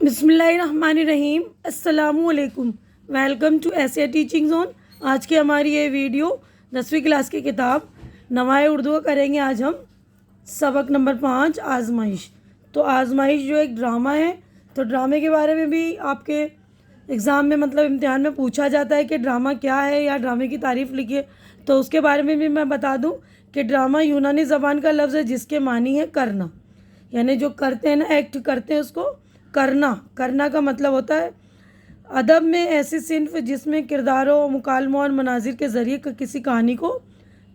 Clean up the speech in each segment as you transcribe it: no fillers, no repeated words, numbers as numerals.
بسم اللہ الرحمن الرحیم، السلام علیکم۔ ویلکم ٹو ایسے ٹیچنگ زون۔ آج کی ہماری یہ ویڈیو 10ویں کلاس کی کتاب نوائے اردو کا کریں گے۔ آج ہم سبق نمبر 5 آزمائش۔ تو آزمائش جو ایک ڈرامہ ہے، تو ڈرامے کے بارے میں بھی آپ کے ایگزام میں امتحان میں پوچھا جاتا ہے کہ ڈرامہ کیا ہے یا ڈرامے کی تعریف لکھیے۔ تو اس کے بارے میں بھی میں بتا دوں کہ ڈرامہ یونانی زبان کا لفظ ہے جس کے معنی ہے کرنا، یعنی جو کرتے ہیں نا، ایکٹ کرتے ہیں، اس کو کرنا کا مطلب ہوتا ہے۔ ادب میں ایسی صنف جس میں کرداروں، مکالموں اور مناظر کے ذریعے کسی کہانی کو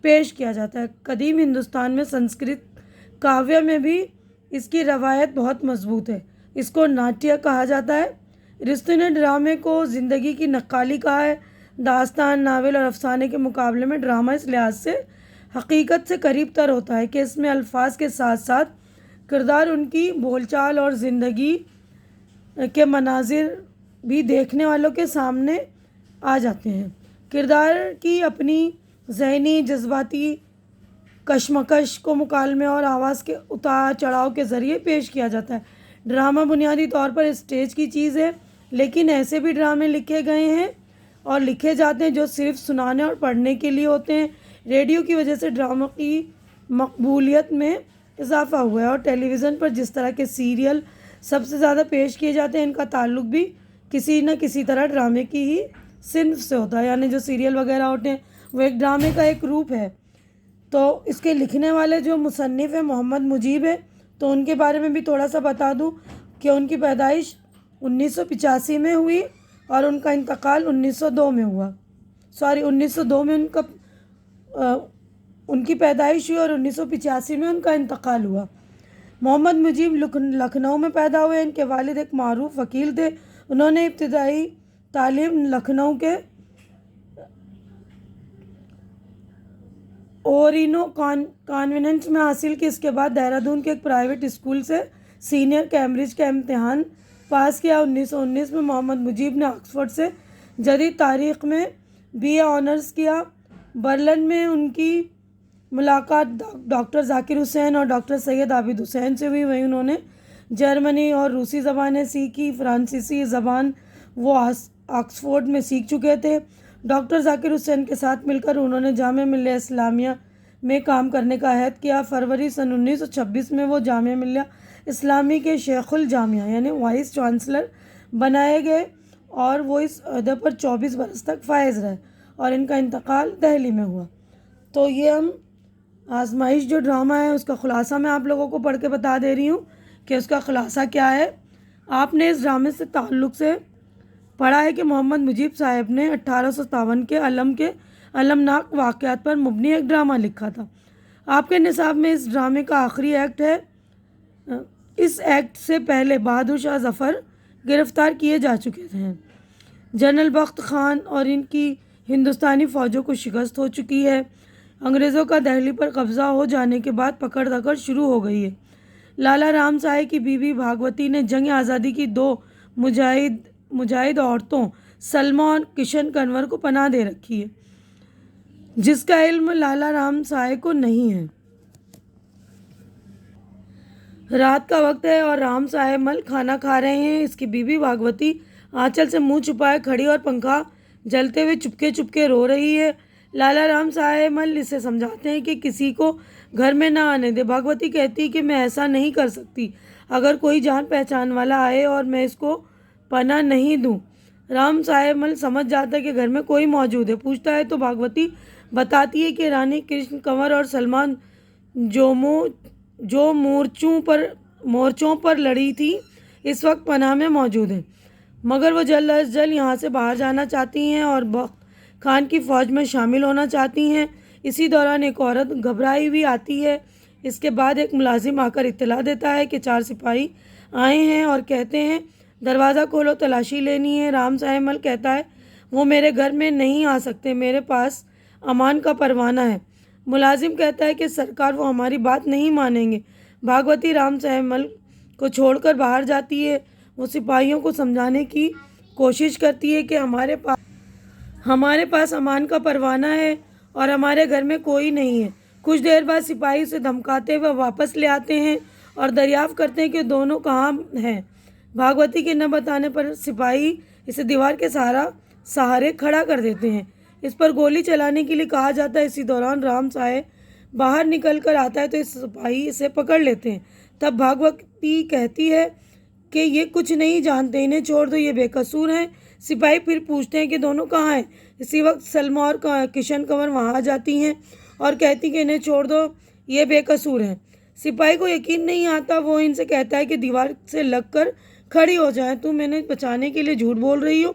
پیش کیا جاتا ہے۔ قدیم ہندوستان میں سنسکرت کاویہ میں بھی اس کی روایت بہت مضبوط ہے۔ اس کو ناٹیہ کہا جاتا ہے۔ ارسطو نے ڈرامے کو زندگی کی نقالی کہا ہے۔ داستان، ناول اور افسانے کے مقابلے میں ڈرامہ اس لحاظ سے حقیقت سے قریب تر ہوتا ہے کہ اس میں الفاظ کے ساتھ ساتھ کردار، ان کی بول چال اور زندگی کے مناظر بھی دیکھنے والوں کے سامنے آ جاتے ہیں۔ کردار کی اپنی ذہنی جذباتی کشمکش کو مکالمے اور آواز کے اتار چڑھاؤ کے ذریعے پیش کیا جاتا ہے۔ ڈرامہ بنیادی طور پر اسٹیج کی چیز ہے، لیکن ایسے بھی ڈرامے لکھے گئے ہیں اور لکھے جاتے ہیں جو صرف سنانے اور پڑھنے کے لیے ہوتے ہیں۔ ریڈیو کی وجہ سے ڈراموں کی مقبولیت میں اضافہ ہوا ہے، اور ٹیلی ویژن پر جس طرح کے سیریل سب سے زیادہ پیش کیے جاتے ہیں، ان کا تعلق بھی کسی نہ کسی طرح ڈرامے کی ہی صنف سے ہوتا ہے۔ یعنی جو سیریل وغیرہ ہوتے ہیں وہ ایک ڈرامے کا ایک روپ ہے۔ تو اس کے لکھنے والے جو مصنف ہیں محمد مجیب ہے، تو ان کے بارے میں بھی تھوڑا سا بتا دوں کہ ان کی پیدائش 1985 میں ہوئی اور ان کا انتقال 1902 میں ہوا۔ 1902 میں ان کی پیدائش ہوئی اور 1985 میں ان کا انتقال ہوا۔ محمد مجیب لکھنؤ میں پیدا ہوئے۔ ان کے والد ایک معروف وکیل تھے۔ انہوں نے ابتدائی تعلیم لکھنؤ کے اورینو کانوینٹ میں حاصل کی۔ اس کے بعد دہرادون کے ایک پرائیویٹ اسکول سے سینئر کیمبرج کا امتحان پاس کیا۔ 1919 میں محمد مجیب نے آکسفورڈ سے جدید تاریخ میں BA آنرز کیا۔ برلن میں ان کی ملاقات ڈاکٹر ذاکر حسین اور ڈاکٹر سید عابد حسین سے ہوئی۔ وہیں انہوں نے جرمنی اور روسی زبانیں سیکھی۔ فرانسیسی زبان وہ آکسفورڈ میں سیکھ چکے تھے۔ ڈاکٹر ذاکر حسین کے ساتھ مل کر انہوں نے جامعہ ملیہ اسلامیہ میں کام کرنے کا عہد کیا۔ فروری سن 1926 میں وہ جامعہ ملیہ اسلامی کے شیخ الجامعہ یعنی وائس چانسلر بنائے گئے، اور وہ اس عہدے پر 24 برس تک فائز رہے، اور ان کا انتقال دہلی میں ہوا۔ تو یہ ہم آزمائش جو ڈرامہ ہے اس کا خلاصہ میں آپ لوگوں کو پڑھ کے بتا دے رہی ہوں کہ اس کا خلاصہ کیا ہے۔ آپ نے اس ڈرامے سے تعلق سے پڑھا ہے کہ محمد مجیب صاحب نے 1857 کے المناک واقعات پر مبنی ایک ڈرامہ لکھا تھا۔ آپ کے نصاب میں اس ڈرامے کا آخری ایکٹ ہے۔ اس ایکٹ سے پہلے بہادر شاہ ظفر گرفتار کیے جا چکے تھے۔ جنرل بخت خان اور ان کی ہندوستانی فوجوں کو شکست ہو چکی ہے۔ انگریزوں کا دہلی پر قبضہ ہو جانے کے بعد پکڑ دکڑ شروع ہو گئی ہے۔ لالا رام سائے کی بیوی بھاگوتی نے جنگ آزادی کی 2 مجاہد عورتوں سلما اور کشن کنور کو پناہ دے رکھی ہے، جس کا علم لالا رام سائے کو نہیں ہے۔ رات کا وقت ہے اور رام سائے مل کھانا کھا رہے ہیں۔ اس کی بیوی بھاگوتی آنچل سے منہ چھپائے کھڑی اور پنکھا جلتے ہوئے چپکے چپکے رو رہی ہے۔ لالا رام سائے مل اسے سمجھاتے ہیں کہ کسی کو گھر میں نہ آنے دے۔ بھاگوتی کہتی کہ میں ایسا نہیں کر سکتی، اگر کوئی جان پہچان والا آئے اور میں اس کو پناہ نہیں دوں۔ رام سائے مل سمجھ جاتا ہے کہ گھر میں کوئی موجود ہے۔ پوچھتا ہے تو بھاگوتی بتاتی ہے کہ رانی کرشن کنور اور سلما جو مورچوں پر لڑی تھی اس وقت پناہ میں موجود ہیں، مگر وہ جلد از جلد یہاں سے باہر جانا چاہتی ہیں اور بخت خان کی فوج میں شامل ہونا چاہتی ہیں۔ اسی دوران ایک عورت گھبرائی ہوئی آتی ہے۔ اس کے بعد ایک ملازم آ کر اطلاع دیتا ہے کہ 4 سپاہی آئے ہیں اور کہتے ہیں دروازہ کھولو، تلاشی لینی ہے۔ رام سائے مل کہتا ہے وہ میرے گھر میں نہیں آ سکتے، میرے پاس امان کا پروانہ ہے۔ ملازم کہتا ہے کہ سرکار وہ ہماری بات نہیں مانیں گے۔ بھاگوتی رام سائے مل کو چھوڑ کر باہر جاتی ہے۔ وہ سپاہیوں کو سمجھانے کی کوشش کرتی ہے کہ ہمارے پاس امان کا پروانہ ہے اور ہمارے گھر میں کوئی نہیں ہے۔ کچھ دیر بعد سپاہی اسے دھمکاتے ہوئے واپس لے آتے ہیں اور دریافت کرتے ہیں کہ دونوں کہاں ہیں۔ بھاگوتی کے نہ بتانے پر سپاہی اسے دیوار کے سہارے کھڑا کر دیتے ہیں۔ اس پر گولی چلانے کے لیے کہا جاتا ہے۔ اسی دوران رام سائے باہر نکل کر آتا ہے تو اس سپاہی اسے پکڑ لیتے ہیں۔ تب بھاگوتی کہتی ہے کہ یہ کچھ نہیں جانتے، انہیں چھوڑ دو، یہ بے قصور ہیں۔ سپاہی پھر پوچھتے ہیں کہ دونوں کہاں ہیں۔ اسی وقت سلما اور کشن کنور وہاں آ جاتی ہیں اور کہتی کہ انہیں چھوڑ دو، یہ بے قصور ہیں۔ سپاہی کو یقین نہیں آتا، وہ ان سے کہتا ہے کہ دیوار سے لگ کر کھڑی ہو جائیں، تم انہیں بچانے کے لیے جھوٹ بول رہی ہو۔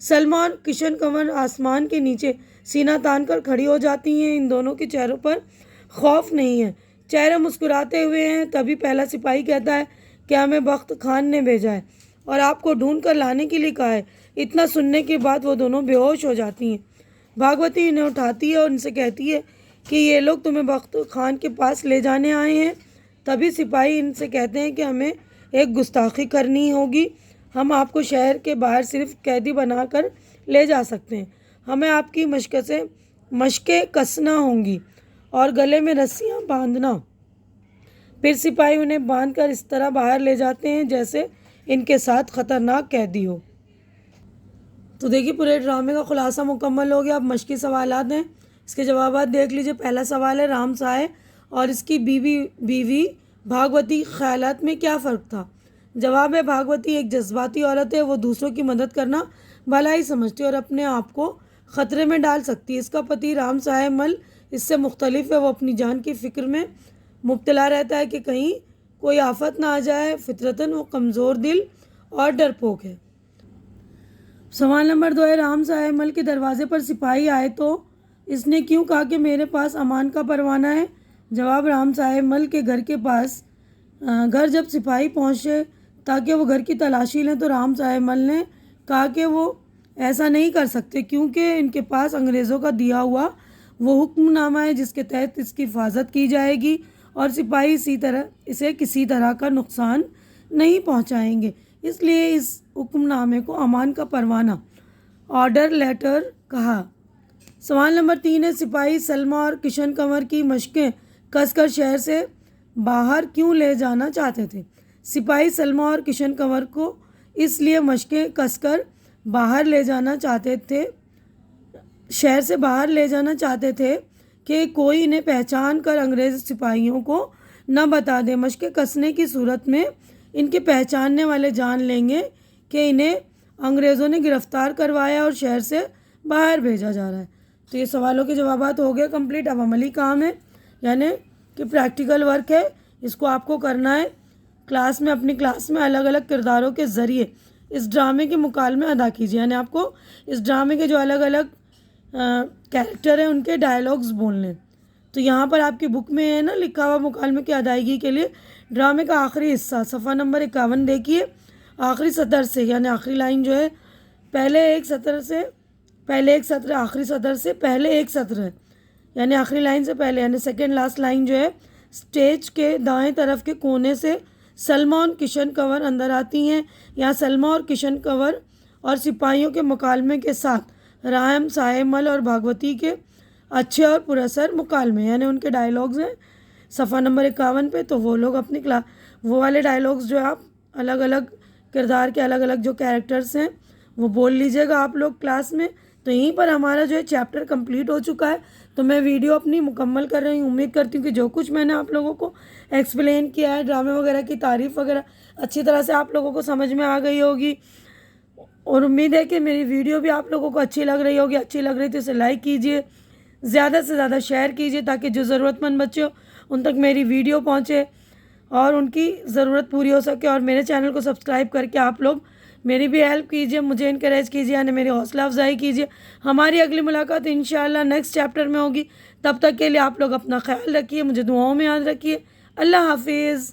سلما اور کشن کنور آسمان کے نیچے سینہ تان کر کھڑی ہو جاتی ہیں۔ ان دونوں کے چہروں پر خوف نہیں ہے، چہرے مسکراتے ہوئے ہیں۔ تبھی پہلا سپاہی کہتا ہے کہ ہمیں بخت خان نے بھیجا ہے اور آپ کو ڈھونڈ کر لانے کے لیے کہا ہے۔ اتنا سننے کے بعد وہ دونوں بے ہوش ہو جاتی ہیں۔ بھاگوتی انہیں اٹھاتی ہے اور ان سے کہتی ہے کہ یہ لوگ تمہیں بخت خان کے پاس لے جانے آئے ہیں۔ تبھی سپاہی ان سے کہتے ہیں کہ ہمیں ایک گستاخی کرنی ہوگی، ہم آپ کو شہر کے باہر صرف قیدی بنا کر لے جا سکتے ہیں، ہمیں آپ کی مشقیں کسنا ہوں گی اور گلے میں رسیاں باندھنا۔ پھر سپاہی انہیں باندھ کر اس طرح باہر لے جاتے ہیں جیسے ان کے ساتھ خطرناک قیدی ہو۔ تو دیکھیے پورے ڈرامے کا خلاصہ مکمل ہو گیا۔ اب مشقی سوالات ہیں، اس کے جوابات دیکھ لیجیے۔ پہلا سوال ہے، رام سائے اور اس کی بیوی بھاگوتی خیالات میں کیا فرق تھا؟ جواب ہے، بھاگوتی ایک جذباتی عورت ہے، وہ دوسروں کی مدد کرنا بھلائی سمجھتی ہے اور اپنے آپ کو خطرے میں ڈال سکتی ہے۔ اس کا پتی رام سائے مل اس سے مختلف ہے، وہ اپنی جان کی فکر میں مبتلا رہتا ہے کہ کہیں کوئی آفت نہ آ جائے۔ فطرتاً وہ کمزور دل اور ڈرپوک ہے۔ سوال نمبر 2 ہے، رام سائے مل کے دروازے پر سپاہی آئے تو اس نے کیوں کہا کہ میرے پاس امان کا پروانہ ہے؟ جواب، رام سائے مل کے گھر جب سپاہی پہنچے تاکہ وہ گھر کی تلاشی لیں تو رام سائے مل نے کہا کہ وہ ایسا نہیں کر سکتے کیونکہ ان کے پاس انگریزوں کا دیا ہوا وہ حکم نامہ ہے جس کے تحت اس کی حفاظت کی جائے گی اور سپاہی اسے کسی طرح کا نقصان نہیں پہنچائیں گے، اس لیے اس حکم نامے کو امان کا پروانہ آرڈر لیٹر کہا۔ سوال نمبر 3 ہے، سپاہی سلما اور کشن کنور کی مشقیں کس کر شہر سے باہر کیوں لے جانا چاہتے تھے؟ سپاہی سلما اور کشن کنور کو اس لیے مشقیں کس کر باہر لے جانا چاہتے تھے، شہر سے باہر لے جانا چاہتے تھے کہ کوئی انہیں پہچان کر انگریز سپاہیوں کو نہ بتا دے۔ مشقیں کسنے کی صورت میں ان کے پہچاننے والے جان لیں گے کہ انہیں انگریزوں نے گرفتار کروایا اور شہر سے باہر بھیجا جا رہا ہے۔ تو یہ سوالوں کے جوابات ہو گئے کمپلیٹ۔ اب عملی کام ہے، یعنی کہ پریکٹیکل ورک ہے، اس کو آپ کو کرنا ہے کلاس میں، اپنی کلاس میں الگ الگ کرداروں کے ذریعے اس ڈرامے کے مکالمے ادا کیجیے، یعنی آپ کو اس ڈرامے کے جو الگ الگ کیریکٹر ہیں ان کے ڈائلاگز بولنے۔ تو یہاں پر آپ کی بک میں ہے نا لکھا ہوا مکالمے کی ادائیگی کے لیے ڈرامے کا آخری حصہ صفحہ نمبر 51 دیکھیے، آخری سطر سے، یعنی آخری لائن جو ہے پہلے ایک سطر آخری سطر سے پہلے ایک سطر ہے، یعنی آخری لائن سے پہلے، یعنی سیکنڈ لاسٹ لائن جو ہے، سٹیج کے دائیں طرف کے کونے سے سلما اور کشن کنور اندر آتی ہیں۔ یہاں سلما اور کشن کنور اور سپاہیوں کے مکالمے کے ساتھ رام سائے مل اور بھاگوتی کے اچھے اور پراثر مکالمے، یعنی ان کے ڈائلاگز ہیں صفحہ نمبر 51 پہ۔ تو وہ لوگ اپنی وہ والے ڈائلاگز جو آپ الگ الگ کردار کے الگ الگ جو کیریکٹرز ہیں وہ بول لیجیے گا آپ لوگ کلاس میں۔ تو یہیں پر ہمارا جو ہے چیپٹر کمپلیٹ ہو چکا ہے۔ تو میں ویڈیو اپنی مکمل کر رہی ہوں، امید کرتی ہوں کہ جو کچھ میں نے آپ لوگوں کو ایکسپلین کیا ہے، ڈرامے وغیرہ کی تعریف وغیرہ اچھی طرح سے آپ لوگوں کو سمجھ میں آ گئی ہوگی، اور امید ہے کہ میری ویڈیو بھی آپ لوگوں کو اچھی لگ رہی ہوگی۔ اچھی لگ رہی تو اسے لائک کیجیے، زیادہ سے زیادہ شیئر کیجیے تاکہ جو ضرورت مند بچے ہو ان تک میری ویڈیو پہنچے اور ان کی ضرورت پوری ہو سکے۔ اور میرے چینل کو سبسکرائب کر کے آپ لوگ میری بھی ہیلپ کیجیے، مجھے انکریج کیجیے، یعنی میری حوصلہ افزائی کیجیے۔ ہماری اگلی ملاقات انشاءاللہ نیکسٹ چیپٹر میں ہوگی، تب تک کے لیے آپ لوگ اپنا خیال رکھیے، مجھے دعاؤں میں یاد رکھیے۔ اللہ حافظ۔